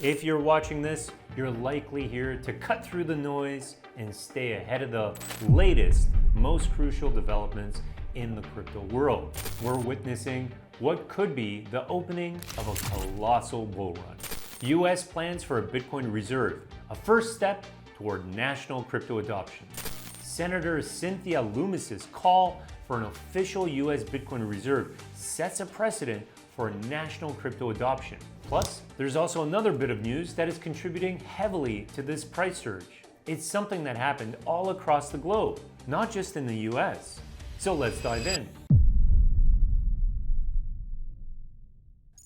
If you're watching this, you're likely here to cut through the noise and stay ahead of the latest, most crucial developments in the crypto world. We're witnessing what could be the opening of a colossal bull run. US plans for a Bitcoin reserve, a first step toward national crypto adoption. Senator Cynthia Lummis's call for an official US Bitcoin reserve sets a precedent for national crypto adoption. Plus, there's also another bit of news that is contributing heavily to this price surge. It's something that happened all across the globe, not just in the US. So let's dive in.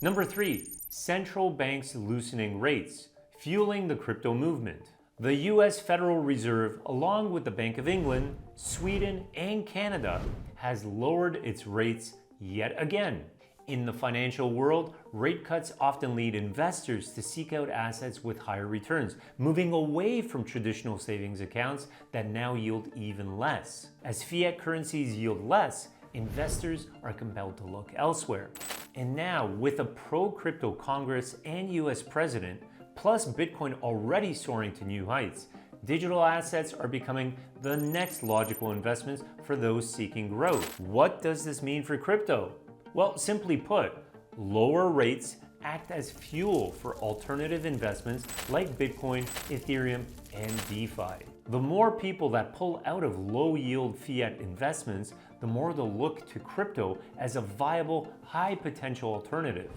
Number 3, central banks loosening rates, fueling the crypto movement. The US Federal Reserve, along with the Bank of England, Sweden, and Canada, has lowered its rates yet again. In the financial world, rate cuts often lead investors to seek out assets with higher returns, moving away from traditional savings accounts that now yield even less. As fiat currencies yield less, investors are compelled to look elsewhere. And now, with a pro-crypto Congress and US president, plus Bitcoin already soaring to new heights, digital assets are becoming the next logical investments for those seeking growth. What does this mean for crypto? Well, simply put, lower rates act as fuel for alternative investments like Bitcoin, Ethereum, and DeFi. The more people that pull out of low-yield fiat investments, the more they'll look to crypto as a viable, high-potential alternative.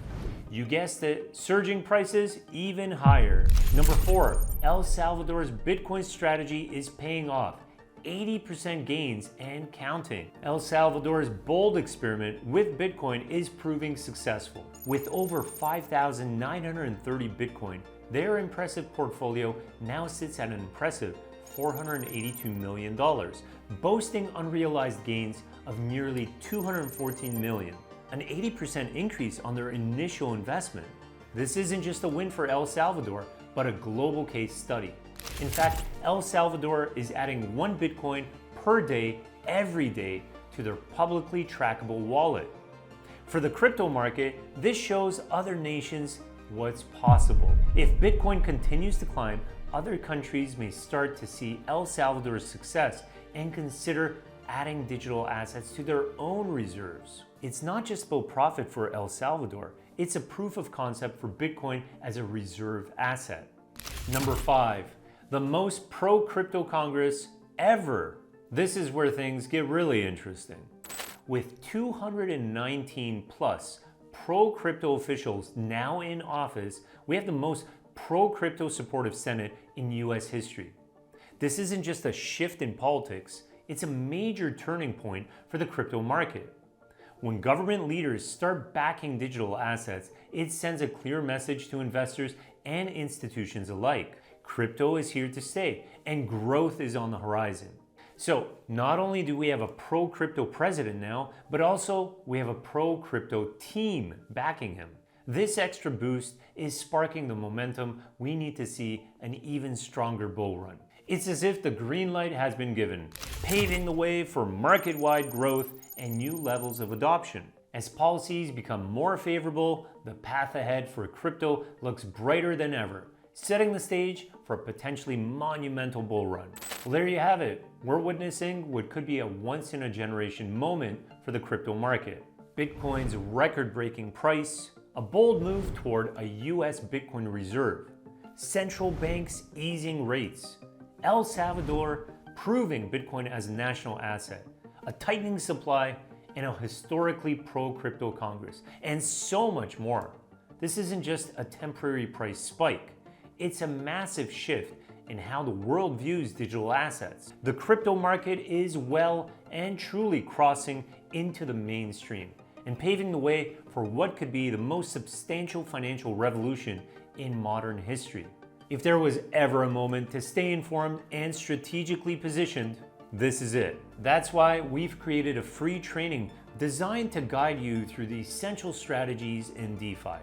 You guessed it, surging prices even higher. Number 4, El Salvador's Bitcoin strategy is paying off. 80% gains and counting. El Salvador's bold experiment with Bitcoin is proving successful. With over 5,930 Bitcoin, their impressive portfolio now sits at an impressive $482 million, boasting unrealized gains of nearly $214 million, an 80% increase on their initial investment. This isn't just a win for El Salvador, but a global case study. In fact, El Salvador is adding 1 Bitcoin per day, every day, to their publicly trackable wallet. For the crypto market, this shows other nations what's possible. If Bitcoin continues to climb, other countries may start to see El Salvador's success and consider adding digital assets to their own reserves. It's not just about profit for El Salvador, it's a proof of concept for Bitcoin as a reserve asset. Number 5, the most pro-crypto Congress ever. This is where things get really interesting. With 219 plus pro-crypto officials now in office, we have the most pro-crypto supportive Senate in US history. This isn't just a shift in politics, it's a major turning point for the crypto market. When government leaders start backing digital assets, it sends a clear message to investors and institutions alike. Crypto is here to stay, and growth is on the horizon. So, not only do we have a pro-crypto president now, but also we have a pro-crypto team backing him. This extra boost is sparking the momentum we need to see an even stronger bull run. It's as if the green light has been given, paving the way for market-wide growth and new levels of adoption. As policies become more favorable, the path ahead for crypto looks brighter than ever, setting the stage for a potentially monumental bull run. Well, there you have it. We're witnessing what could be a once-in-a-generation moment for the crypto market. Bitcoin's record-breaking price, a bold move toward a US Bitcoin reserve, central banks easing rates, El Salvador proving Bitcoin as a national asset, a tightening supply, and a historically pro-crypto Congress, and so much more. This isn't just a temporary price spike. It's a massive shift in how the world views digital assets. The crypto market is well and truly crossing into the mainstream and paving the way for what could be the most substantial financial revolution in modern history. If there was ever a moment to stay informed and strategically positioned, this is it. That's why we've created a free training designed to guide you through the essential strategies in DeFi.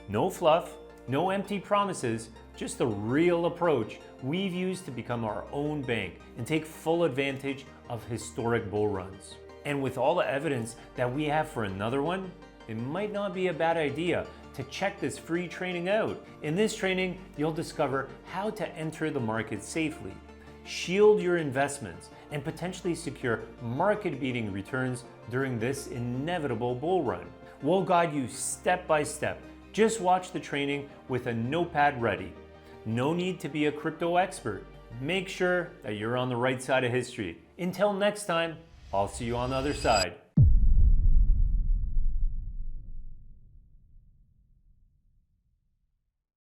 No fluff, no empty promises, just a real approach we've used to become our own bank and take full advantage of historic bull runs. And with all the evidence that we have for another one, it might not be a bad idea to check this free training out. In this training, you'll discover how to enter the market safely, shield your investments, and potentially secure market-beating returns during this inevitable bull run. We'll guide you step by step. Just watch the training with a notepad ready. No need to be a crypto expert. Make sure that you're on the right side of history. Until next time, I'll see you on the other side.